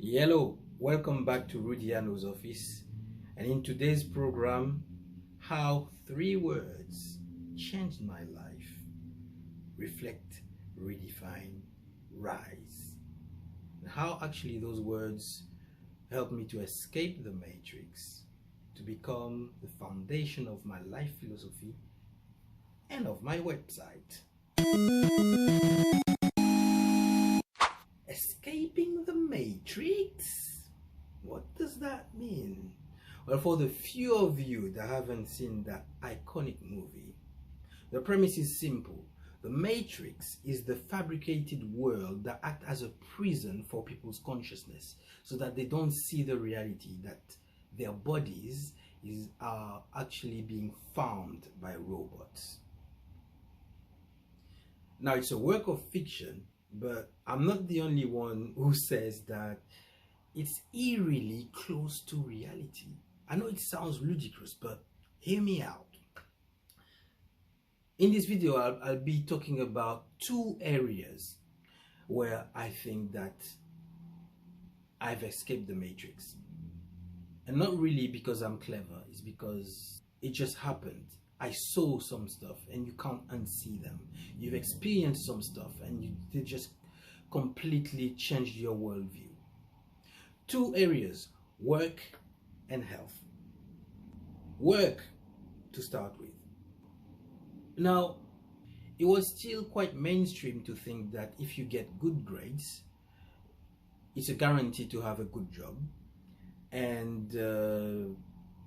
Hello, welcome back to Rudiano's office, and in today's program, how 3 words changed my life. Reflect, redefine, rise. And how actually those words helped me to escape the matrix, to become the foundation of my life philosophy and of my website. Escaping the matrix? What does that mean? Well, for the few of you that haven't seen that iconic movie, the premise is simple. The matrix is the fabricated world that acts as a prison for people's consciousness, so that they don't see the reality that their bodies are actually being farmed by robots. Now, it's a work of fiction, but I'm not the only one who says that it's eerily close to reality. I know it sounds ludicrous, but hear me out. In this video, I'll be talking about 2 areas where I think that I've escaped the matrix. And not really because I'm clever, it's because it just happened. I saw some stuff and you can't unsee them. You've experienced some stuff and they just completely changed your worldview. 2 areas, work and health. Work to start with. Now, it was still quite mainstream to think that if you get good grades, it's a guarantee to have a good job. And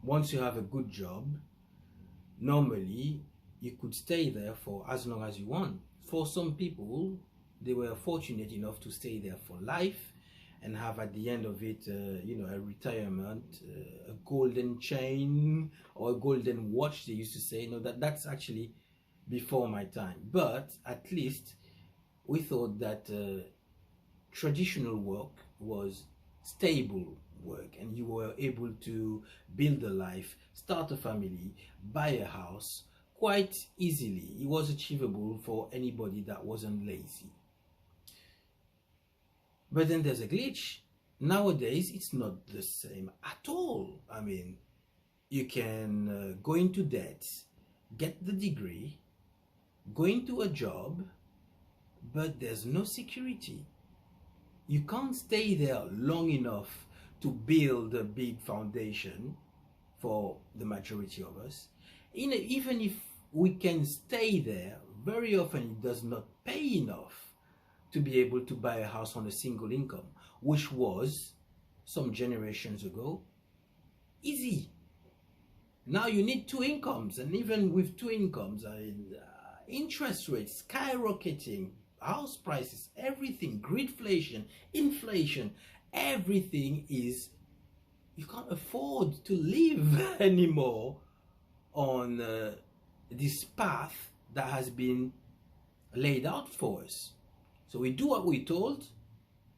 once you have a good job, normally you could stay there for as long as you want. For some people, they were fortunate enough to stay there for life and have at the end of it, a retirement, a golden chain or a golden watch, they used to say. No, that's actually before my time. But at least we thought that traditional work was stable work, and you were able to build a life, start a family, buy a house quite easily. It was achievable for anybody that wasn't lazy. But then there's a glitch. Nowadays, it's not the same at all. I mean, you can go into debt, get the degree, go into a job, but there's no security. You can't stay there long enough to build a big foundation for the majority of us. Even if we can stay there, very often it does not pay enough to be able to buy a house on a single income, which was, some generations ago, easy. Now you need 2 incomes, and even with 2 incomes, interest rates skyrocketing, house prices, everything, greedflation, inflation, everything is, you can't afford to live anymore on this path that has been laid out for us. So we do what we're told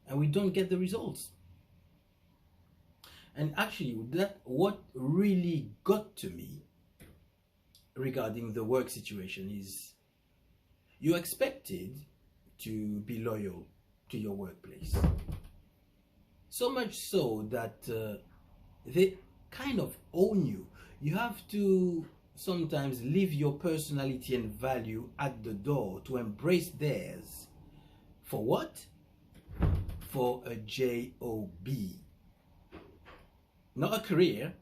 and we don't get the results. And actually, what really got to me regarding the work situation is you're expected to be loyal to your workplace. So much so that they kind of own you. You have to sometimes leave your personality and value at the door to embrace theirs. For what? For a job. Not a career,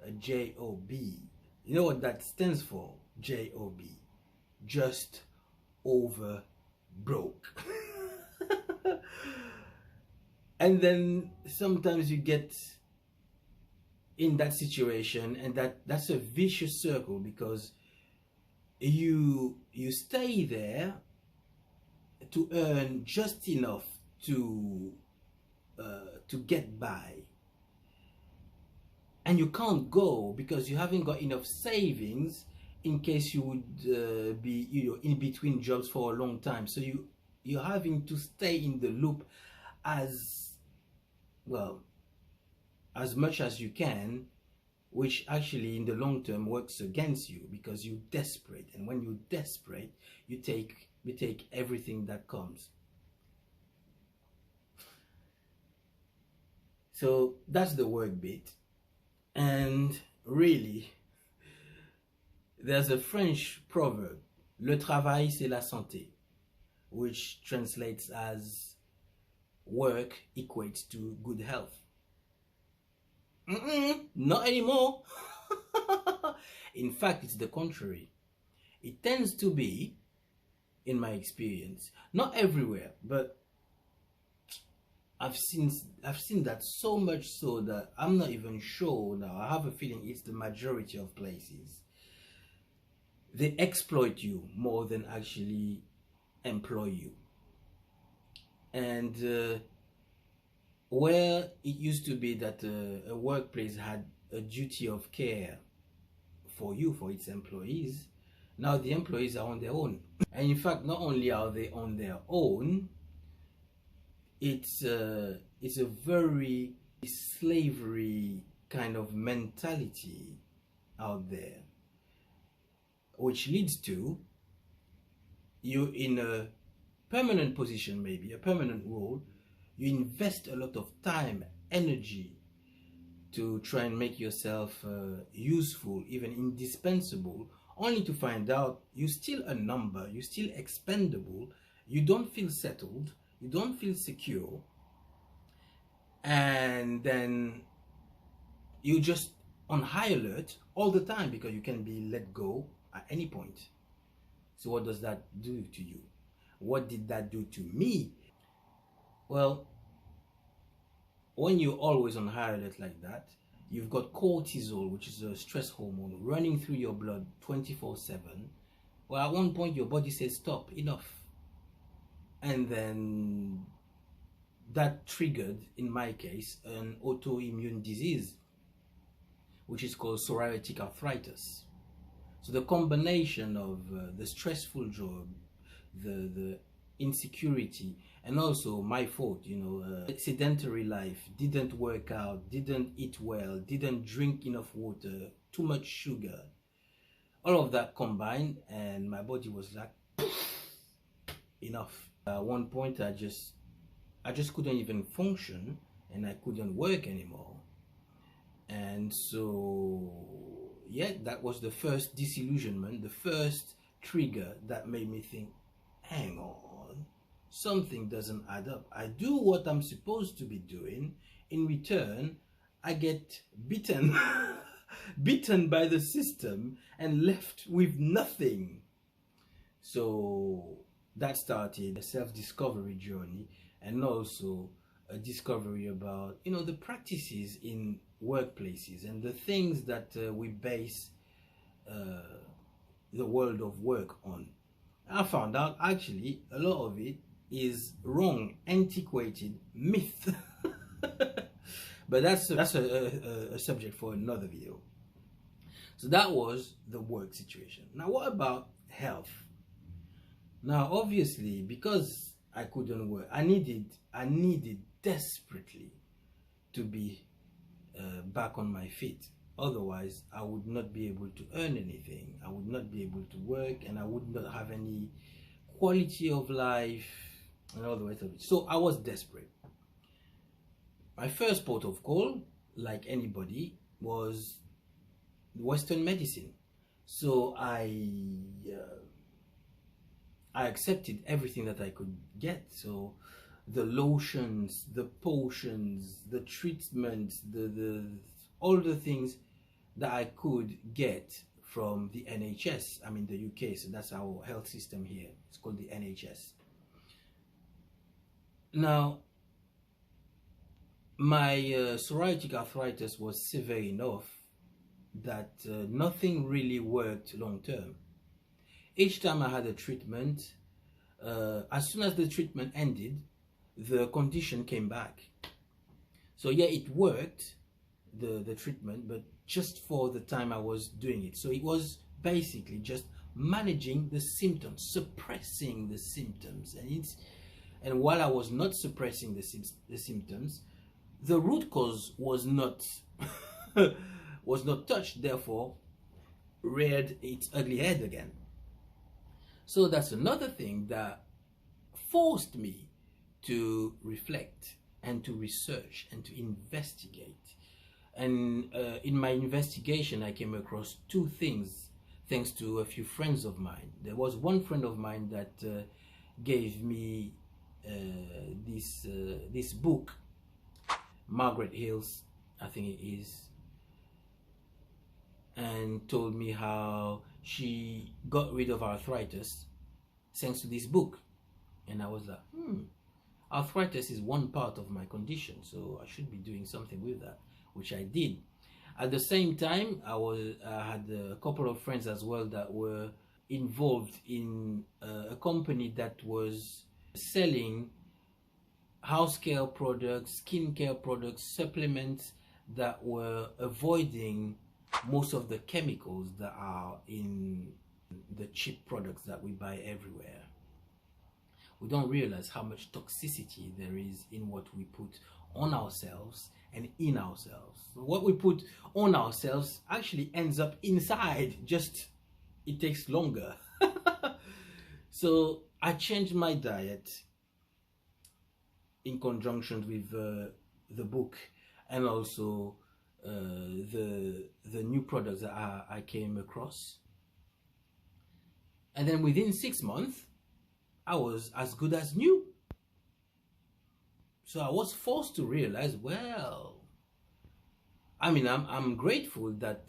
a job. You know what that stands for? Job. Just over broke. And then sometimes you get in that situation, and that's a vicious circle, because you stay there to earn just enough to get by, and you can't go because you haven't got enough savings in case you would be in between jobs for a long time. So you're having to stay in the loop as much as you can, which actually in the long term works against you, because you're desperate, and when you're desperate, you take everything that comes. So that's the work bit. And really, there's a French proverb, le travail c'est la santé, which translates as work equates to good health. Not anymore. In fact, it's the contrary. It tends to be, in my experience, not everywhere, but I've seen that so much so that I'm not even sure now. I have a feeling it's the majority of places. They exploit you more than actually employ you. And where it used to be that a workplace had a duty of care for you, for its employees, now the employees are on their own. And in fact, not only are they on their own, it's a very slavery kind of mentality out there, which leads to you in a permanent position, maybe a permanent role. You invest a lot of time, energy to try and make yourself useful, even indispensable, only to find out you're still a number, you're still expendable, you don't feel settled, you don't feel secure, and then you're just on high alert all the time because you can be let go at any point. So what does that do to you? What did that do to me? Well, when you're always on high alert like that, you've got cortisol, which is a stress hormone, running through your blood 24/7. Well, at one point your body says, stop, enough. And then that triggered, in my case, an autoimmune disease, which is called psoriatic arthritis. So the combination of the stressful job, the insecurity, and also my fault, sedentary life, didn't work out, didn't eat well, didn't drink enough water, too much sugar, all of that combined, and my body was like, enough. At one point I just couldn't even function, and I couldn't work anymore. And so yeah, that was the first disillusionment, the first trigger that made me think, hang on, something doesn't add up. I do what I'm supposed to be doing. In return, I get beaten beaten by the system and left with nothing. So that started a self-discovery journey, and also a discovery about the practices in workplaces and the things that we base the world of work on. I found out actually a lot of it is wrong, antiquated myth. But that's a subject for another video. So that was the work situation. Now what about health? Now obviously, because I couldn't work, I needed desperately to be back on my feet. Otherwise I would not be able to earn anything, I would not be able to work, and I would not have any quality of life and all the rest of it. So I was desperate. My first port of call, like anybody, was Western medicine. So I accepted everything that I could get. So the lotions, the potions, the treatments, all the things that I could get from the NHS. I'm in the UK, so that's our health system here. It's called the NHS. Now, my psoriatic arthritis was severe enough that nothing really worked long term. Each time I had a treatment, as soon as the treatment ended, the condition came back. So yeah, it worked, the treatment, but just for the time I was doing it. So it was basically just managing the symptoms, suppressing the symptoms, and while I was not suppressing the symptoms, the root cause was not was not touched, therefore reared its ugly head again. So that's another thing that forced me to reflect and to research and to investigate. And in my investigation, I came across two things, thanks to a few friends of mine. There was one friend of mine that gave me this book, Margaret Hill's, I think it is, and told me how she got rid of arthritis thanks to this book. And I was like, arthritis is one part of my condition, so I should be doing something with that, which I did. At the same time, I had a couple of friends as well that were involved in a company that was selling house care products, skincare products, supplements that were avoiding most of the chemicals that are in the cheap products that we buy everywhere. We don't realize how much toxicity there is in what we put on ourselves and in ourselves. So what we put on ourselves actually ends up inside, just it takes longer. So I changed my diet in conjunction with the book, and also the new products that I came across. And then within 6 months, I was as good as new. So I was forced to realize, well, I mean, I'm grateful that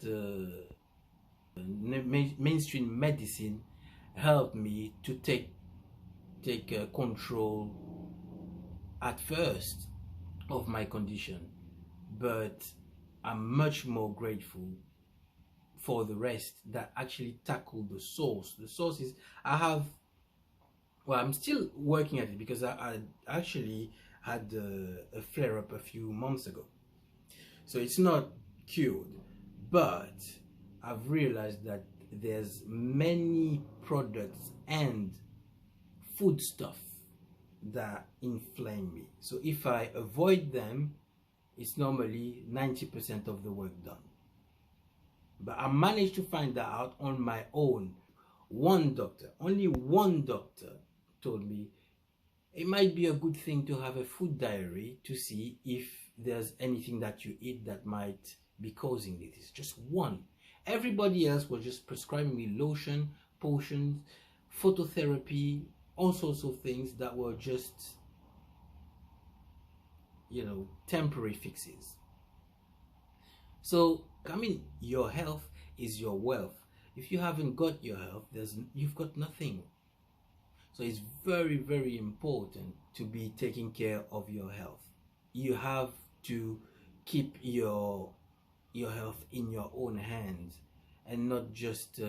mainstream medicine helped me to take control at first of my condition, but I'm much more grateful for the rest that actually tackled the source. The source is, I'm still working at it, because I actually had a flare-up a few months ago. So it's not cured, but I've realized that there's many products and food stuff that inflame me. So if I avoid them, it's normally 90% of the work done. But I managed to find that out on my own. Only one doctor told me it might be a good thing to have a food diary to see if there's anything that you eat that might be causing this. Just one. Everybody else was just prescribing me lotion, potions, phototherapy, all sorts of things that were just, temporary fixes. So, I mean, your health is your wealth. If you haven't got your health, you've got nothing. So it's very, very important to be taking care of your health. You have to keep your health in your own hands, and not just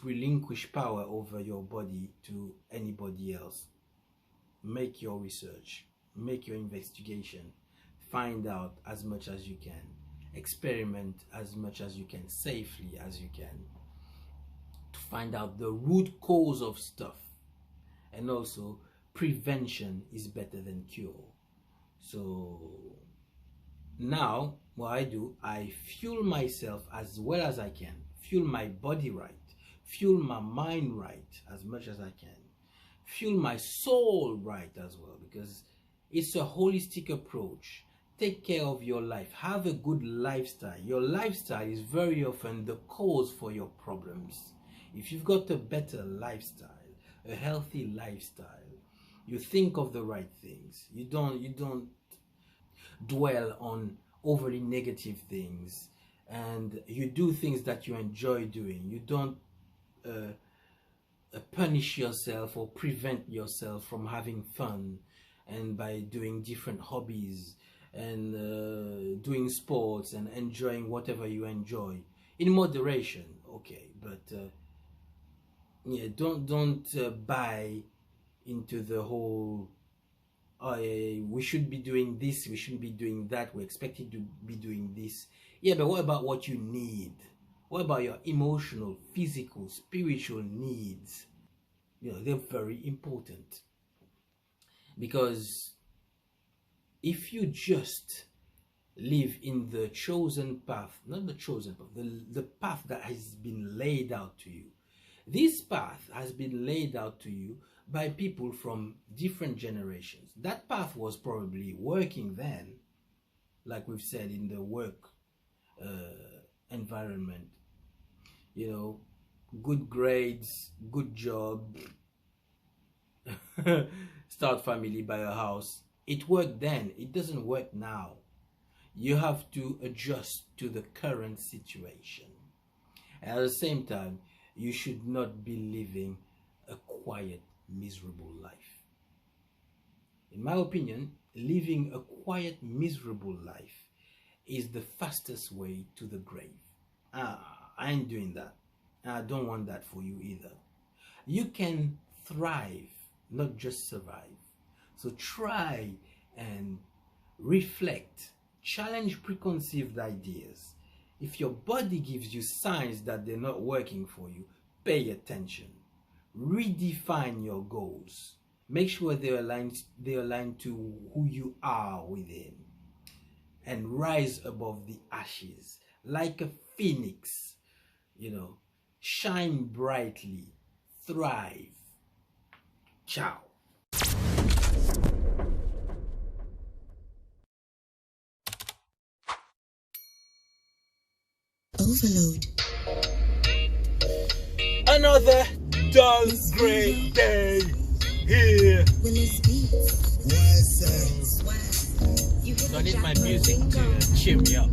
relinquish power over your body to anybody else. Make your research, make your investigation, find out as much as you can, experiment as much as you can, safely as you can, to find out the root cause of stuff. And also, prevention is better than cure. So now what I do, I fuel myself as well as I can, fuel my body right, fuel my mind right as much as I can, fuel my soul right as well, because it's a holistic approach. Take care of your life, have a good lifestyle. Your lifestyle is very often the cause for your problems. If you've got a better lifestyle, a healthy lifestyle, you think of the right things. You don't dwell on overly negative things, and you do things that you enjoy doing. You don't punish yourself or prevent yourself from having fun, and by doing different hobbies and doing sports and enjoying whatever you enjoy in moderation, okay, but yeah, don't buy into the whole we should be doing this, we shouldn't be doing that, we're expected to be doing this. Yeah, but what about what you need? What about your emotional, physical, spiritual needs? They're very important, because if you just live in the chosen path, not the chosen path, the path that has been laid out to you. This path has been laid out to you by people from different generations. That path was probably working then, like we've said, in the work environment. You know, good grades, good job, start family, buy a house. It worked then. It doesn't work now. You have to adjust to the current situation. And at the same time, you should not be living a quiet, miserable life. In my opinion, living a quiet, miserable life is the fastest way to the grave. I ain't doing that. I don't want that for you either. You can thrive, not just survive. So try and reflect, challenge preconceived ideas. If your body gives you signs that they're not working for you, pay attention. Redefine your goals. Make sure they're aligned to who you are within. And rise above the ashes like a phoenix. You know, shine brightly, thrive. Ciao. Overload. Another dull great day here. So I need my music to cheer me up.